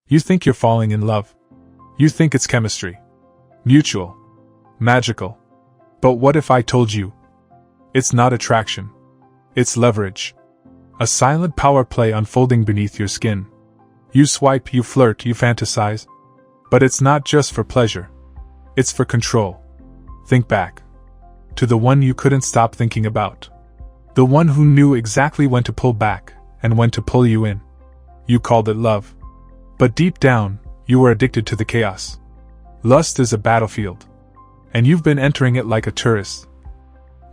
You think you're falling in love. You think it's chemistry. Mutual. Magical. But what if I told you? It's not attraction. It's leverage. A silent power play unfolding beneath your skin. You swipe, you flirt, you fantasize. But it's not just for pleasure. It's for control. Think back. To the one you couldn't stop thinking about. The one who knew exactly when to pull back, and when to pull you in. You called it love. But deep down, you were addicted to the chaos. Lust is a battlefield. And you've been entering it like a tourist.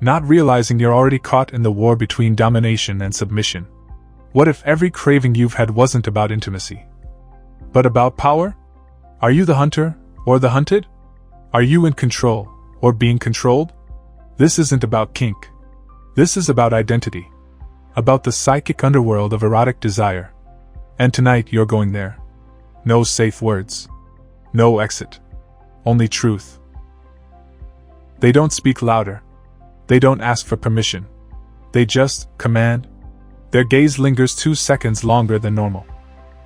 Not realizing you're already caught in the war between domination and submission. What if every craving you've had wasn't about intimacy, but about power? Are you the hunter, or the hunted? Are you in control, or being controlled? This isn't about kink. This is about identity. About the psychic underworld of erotic desire. And tonight you're going there. No safe words. No exit. Only truth. They don't speak louder. They don't ask for permission. They just command. Their gaze lingers 2 seconds longer than normal.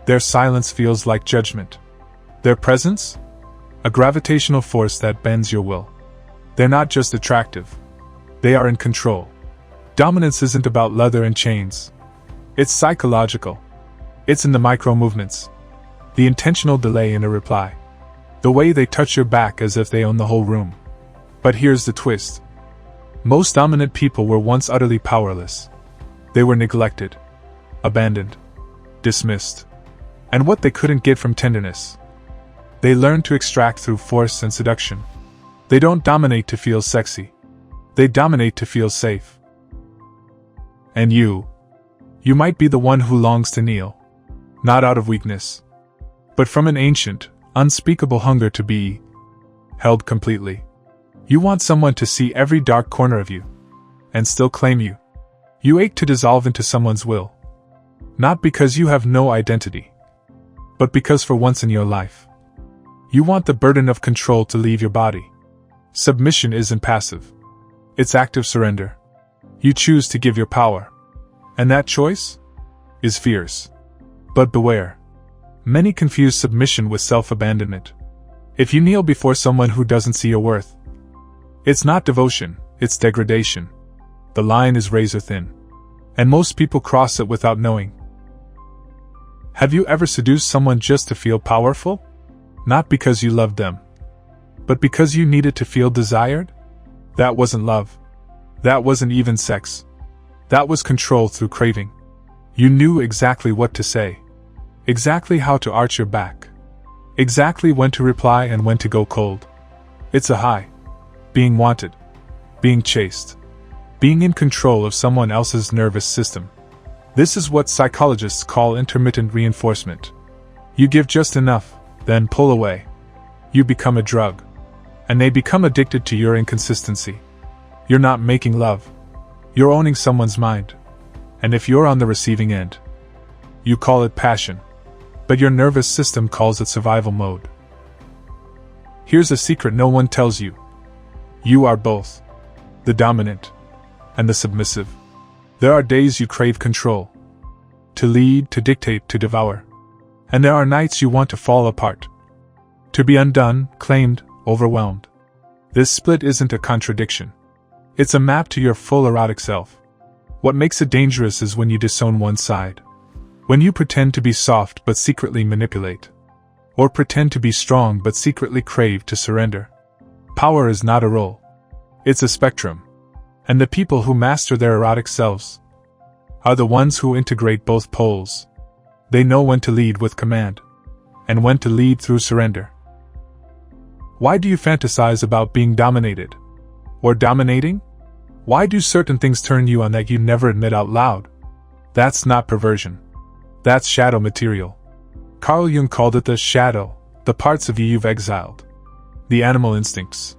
Their silence feels like judgment. Their presence? A gravitational force that bends your will. They're not just attractive. They are in control. Dominance isn't about leather and chains. It's psychological. It's in the micro movements. The intentional delay in a reply. The way they touch your back as if they own the whole room. But here's the twist. Most dominant people were once utterly powerless. They were neglected, abandoned, dismissed. And what they couldn't get from tenderness, they learned to extract through force and seduction. They don't dominate to feel sexy. They dominate to feel safe. And you might be the one who longs to kneel. Not out of weakness, but from an ancient, unspeakable hunger to be held completely. You want someone to see every dark corner of you, and still claim you. You ache to dissolve into someone's will. Not because you have no identity, but because for once in your life, you want the burden of control to leave your body. Submission isn't passive. It's active surrender. You choose to give your power. And that choice is fierce. But beware. Many confuse submission with self-abandonment. If you kneel before someone who doesn't see your worth, it's not devotion, it's degradation. The line is razor thin. And most people cross it without knowing. Have you ever seduced someone just to feel powerful? Not because you loved them, but because you needed to feel desired? That wasn't love. That wasn't even sex. That was control through craving. You knew exactly what to say. Exactly how to arch your back. Exactly when to reply and when to go cold. It's a high. Being wanted. Being chased. Being in control of someone else's nervous system. This is what psychologists call intermittent reinforcement. You give just enough, then pull away. You become a drug. And they become addicted to your inconsistency. You're not making love. You're owning someone's mind. And if you're on the receiving end, you call it passion. But your nervous system calls it survival mode. Here's a secret no one tells you. You are both. The dominant and the submissive. There are days you crave control. To lead, to dictate, to devour. And there are nights you want to fall apart. To be undone, claimed, overwhelmed. This split isn't a contradiction. It's a map to your full erotic self. What makes it dangerous is when you disown one side. When you pretend to be soft but secretly manipulate. Or pretend to be strong but secretly crave to surrender. Power is not a role. It's a spectrum. And the people who master their erotic selves are the ones who integrate both poles. They know when to lead with command, and when to lead through surrender. Why do you fantasize about being dominated? Or dominating? Why do certain things turn you on that you never admit out loud? That's not perversion. That's shadow material. Carl Jung called it the shadow, the parts of you you've exiled. The animal instincts.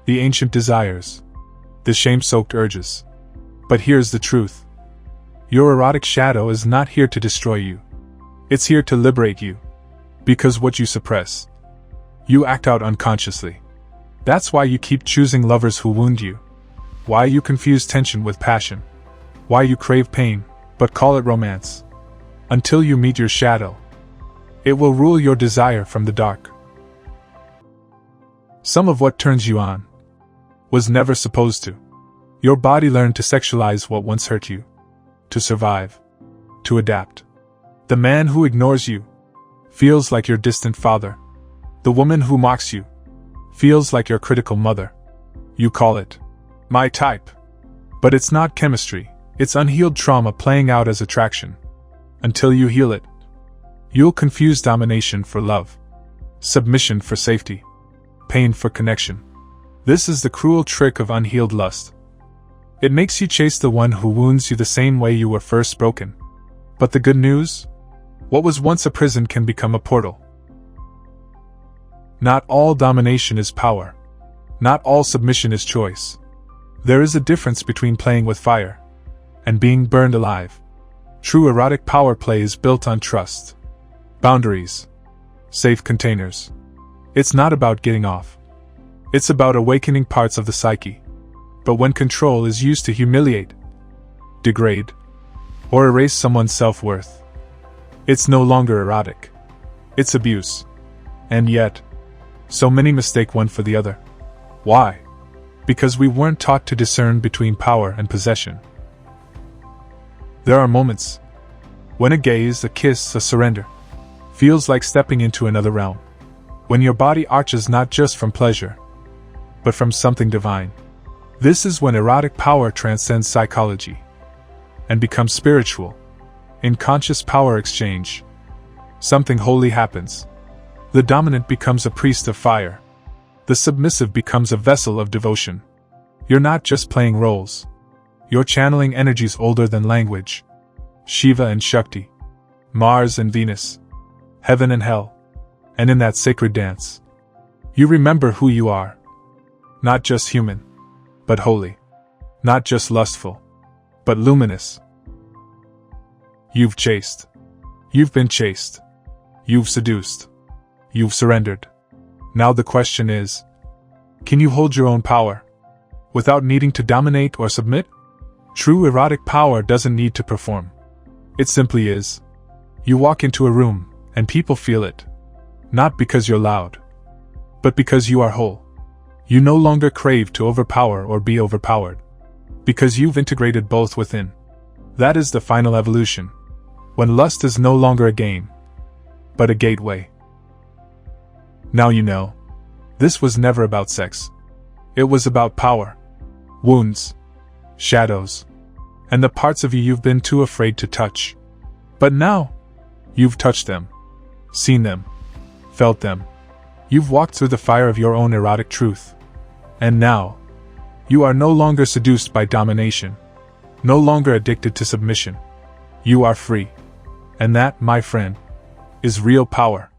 The ancient desires. The shame-soaked urges. But here's the truth. Your erotic shadow is not here to destroy you. It's here to liberate you. Because what you suppress, you act out unconsciously. That's why you keep choosing lovers who wound you. Why you confuse tension with passion. Why you crave pain, but call it romance. Until you meet your shadow. It will rule your desire from the dark. Some of what turns you on was never supposed to. Your body learned to sexualize what once hurt you, to survive, to adapt. The man who ignores you feels like your distant father. The woman who mocks you feels like your critical mother. You call it my type. But it's not chemistry, it's unhealed trauma playing out as attraction. Until you heal it, you'll confuse domination for love, submission for safety, pain for connection. This is the cruel trick of unhealed lust. It makes you chase the one who wounds you the same way you were first broken. But the good news? What was once a prison can become a portal. Not all domination is power. Not all submission is choice. There is a difference between playing with fire and being burned alive. True erotic power play is built on trust, boundaries, safe containers. It's not about getting off. It's about awakening parts of the psyche. But when control is used to humiliate, degrade, or erase someone's self-worth, it's no longer erotic. It's abuse. And yet, so many mistake one for the other. Why? Because we weren't taught to discern between power and possession. There are moments when a gaze, a kiss, a surrender feels like stepping into another realm. When your body arches not just from pleasure, but from something divine. This is when erotic power transcends psychology and becomes spiritual. In conscious power exchange, something holy happens. The dominant becomes a priest of fire. The submissive becomes a vessel of devotion. You're not just playing roles. You're channeling energies older than language. Shiva and Shakti, Mars and Venus, heaven and hell. And in that sacred dance, you remember who you are. Not just human, but holy. Not just lustful, but luminous. You've chased. You've been chased. You've seduced. You've surrendered. Now the question is, can you hold your own power without needing to dominate or submit? True erotic power doesn't need to perform. It simply is. You walk into a room, and people feel it. Not because you're loud, but because you are whole. You no longer crave to overpower or be overpowered, because you've integrated both within. That is the final evolution, when lust is no longer a game, but a gateway. Now you know. This was never about sex. It was about power, wounds, shadows, and the parts of you you've been too afraid to touch. But now, you've touched them, seen them, felt them. You've walked through the fire of your own erotic truth. And now, you are no longer seduced by domination, no longer addicted to submission. You are free. And that, my friend, is real power.